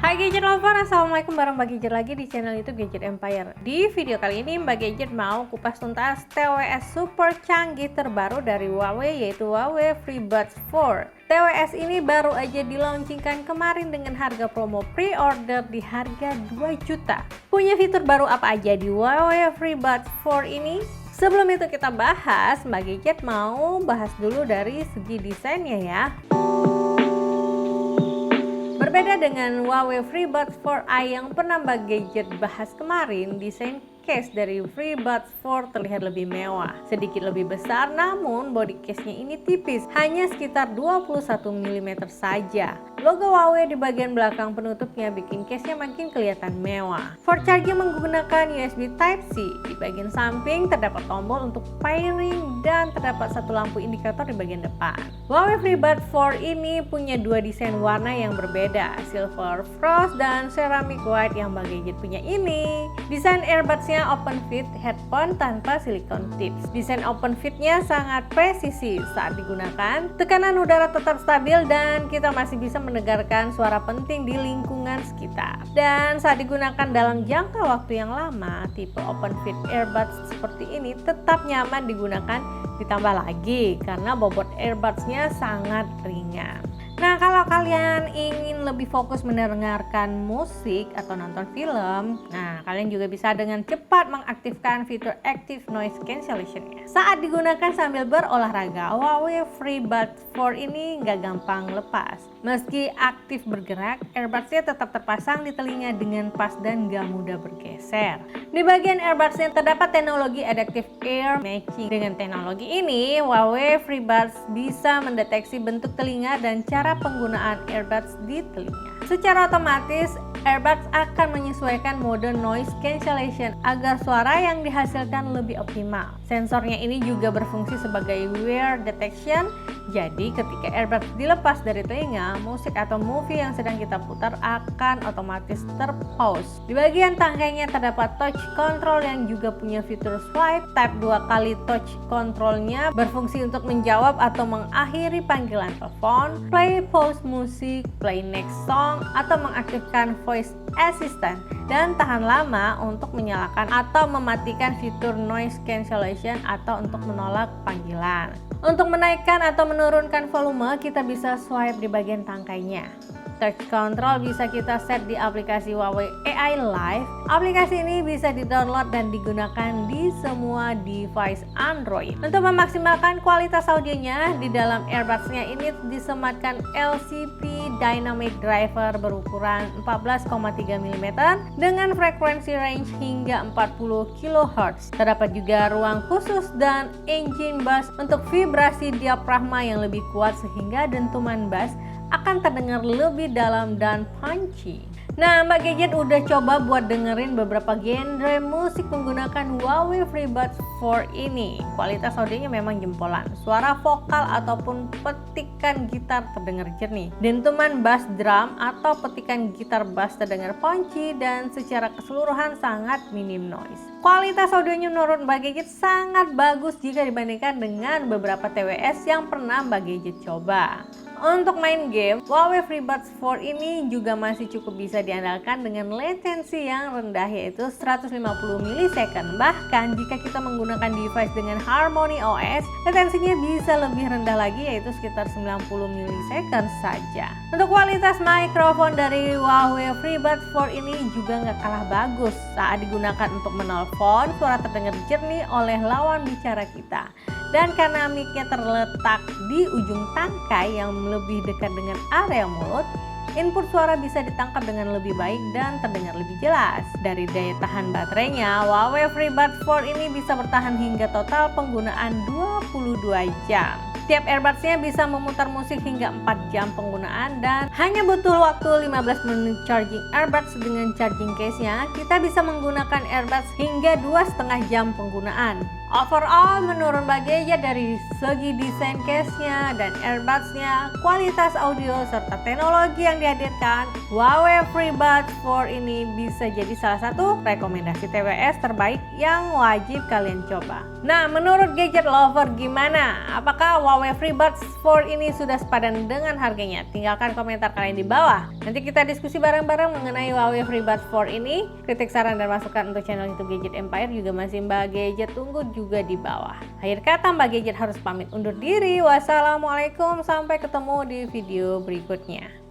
Hai Gadget Lover, assalamualaikum, bareng Mbak Gadget lagi di channel YouTube Gadget Empire. Di video kali ini Mbak Gadget mau kupas tuntas TWS super canggih terbaru dari Huawei, yaitu Huawei FreeBuds 4. TWS ini baru aja dilaunchingkan kemarin dengan harga promo pre-order di harga 2 juta. Punya fitur baru apa aja di Huawei FreeBuds 4 ini? Sebelum itu kita bahas, Mbak Gadget mau bahas dulu dari segi desainnya ya. Berbeda dengan Huawei FreeBuds 4i yang pernah Mbak Gadget bahas kemarin, desain case dari FreeBuds 4 terlihat lebih mewah, sedikit lebih besar, namun body case-nya ini tipis, hanya sekitar 21 mm saja. Logo Huawei di bagian belakang penutupnya bikin case-nya makin kelihatan mewah. For charging menggunakan USB Type-C. Di bagian samping terdapat tombol untuk pairing dan terdapat satu lampu indikator di bagian depan. Huawei FreeBuds 4 ini punya dua desain warna yang berbeda, silver frost dan ceramic white yang Mbak Gadget punya ini. Desain earbuds-nya open fit headphone tanpa silicone tips. Desain open fit-nya sangat presisi saat digunakan. Tekanan udara tetap stabil dan kita masih bisa mendengarkan suara penting di lingkungan sekitar. Dan saat digunakan dalam jangka waktu yang lama, tipe open fit earbuds seperti ini tetap nyaman digunakan, ditambah lagi karena bobot earbuds-nya sangat ringan. Nah, kalau kalian ingin lebih fokus mendengarkan musik atau nonton film, nah kalian juga bisa dengan cepat mengaktifkan fitur Active Noise Cancellation-nya. Saat digunakan sambil berolahraga, Huawei FreeBuds 4 ini nggak gampang lepas. Meski aktif bergerak, earbuds-nya tetap terpasang di telinga dengan pas dan nggak mudah bergeser. Di bagian earbuds-nya terdapat teknologi Adaptive Ear Matching. Dengan teknologi ini, Huawei FreeBuds bisa mendeteksi bentuk telinga dan cara penggunaan earbuds di telinga. Secara otomatis, earbuds akan menyesuaikan mode noise cancellation agar suara yang dihasilkan lebih optimal. Sensornya ini juga berfungsi sebagai wear detection, jadi ketika earbuds dilepas dari telinga, musik atau movie yang sedang kita putar akan otomatis terpause. Di bagian tangkainya terdapat touch control yang juga punya fitur swipe. Tap 2 kali touch controlnya berfungsi untuk menjawab atau mengakhiri panggilan telepon, play pause musik, play next song, atau mengaktifkan voice assistant, dan tahan lama untuk menyalakan atau mematikan fitur noise cancellation atau untuk menolak panggilan. Untuk menaikkan atau menurunkan volume, kita bisa swipe di bagian tangkainya. Touch control bisa kita set di aplikasi Huawei AI Live. Aplikasi ini bisa di-download dan digunakan di semua device Android. Untuk memaksimalkan kualitas audionya, di dalam earbuds-nya ini disematkan LCP Dynamic Driver berukuran 14,3 mm dengan frekuensi range hingga 40 kHz. Terdapat juga ruang khusus dan engine bass untuk vibrasi diafragma yang lebih kuat sehingga dentuman bass akan terdengar lebih dalam dan punchy. Nah, Mbak Gadget udah coba buat dengerin beberapa genre musik menggunakan Huawei FreeBuds 4 ini. Kualitas audionya memang jempolan. Suara vokal ataupun petikan gitar terdengar jernih. Dentuman bass drum atau petikan gitar bass terdengar punchy dan secara keseluruhan sangat minim noise. Kualitas audionya menurut Mbak Gadget sangat bagus jika dibandingkan dengan beberapa TWS yang pernah Mbak Gadget coba. Untuk main game, Huawei FreeBuds 4 ini juga masih cukup bisa diandalkan dengan latensi yang rendah, yaitu 150 ms. Bahkan jika kita menggunakan device dengan Harmony OS, latensinya bisa lebih rendah lagi, yaitu sekitar 90 ms saja. Untuk kualitas mikrofon dari Huawei FreeBuds 4 ini juga nggak kalah bagus. Saat digunakan untuk menelpon, suara terdengar jernih oleh lawan bicara kita. Dan karena mic-nya terletak di ujung tangkai yang lebih dekat dengan area mulut, input suara bisa ditangkap dengan lebih baik dan terdengar lebih jelas. Dari daya tahan baterainya, Huawei FreeBuds 4 ini bisa bertahan hingga total penggunaan 22 jam. Tiap earbuds-nya bisa memutar musik hingga 4 jam penggunaan dan hanya butuh waktu 15 menit charging earbuds. Dengan charging case-nya, kita bisa menggunakan earbuds hingga 2,5 jam penggunaan. Overall, menurut Mbak Gadget dari segi desain case-nya dan earbuds-nya, kualitas audio serta teknologi yang dihadirkan, Huawei FreeBuds 4 ini bisa jadi salah satu rekomendasi TWS terbaik yang wajib kalian coba. Nah, menurut gadget lover gimana? Apakah Huawei FreeBuds 4 ini sudah sepadan dengan harganya? Tinggalkan komentar kalian di bawah. Nanti kita diskusi bareng-bareng mengenai Huawei FreeBuds 4 ini. Kritik, saran, dan masukan untuk channel YouTube Gadget Empire juga masih Mbak Gadget tunggu juga di bawah. Akhir kata, Mbak Gadget harus pamit undur diri. Wassalamualaikum, sampai ketemu di video berikutnya.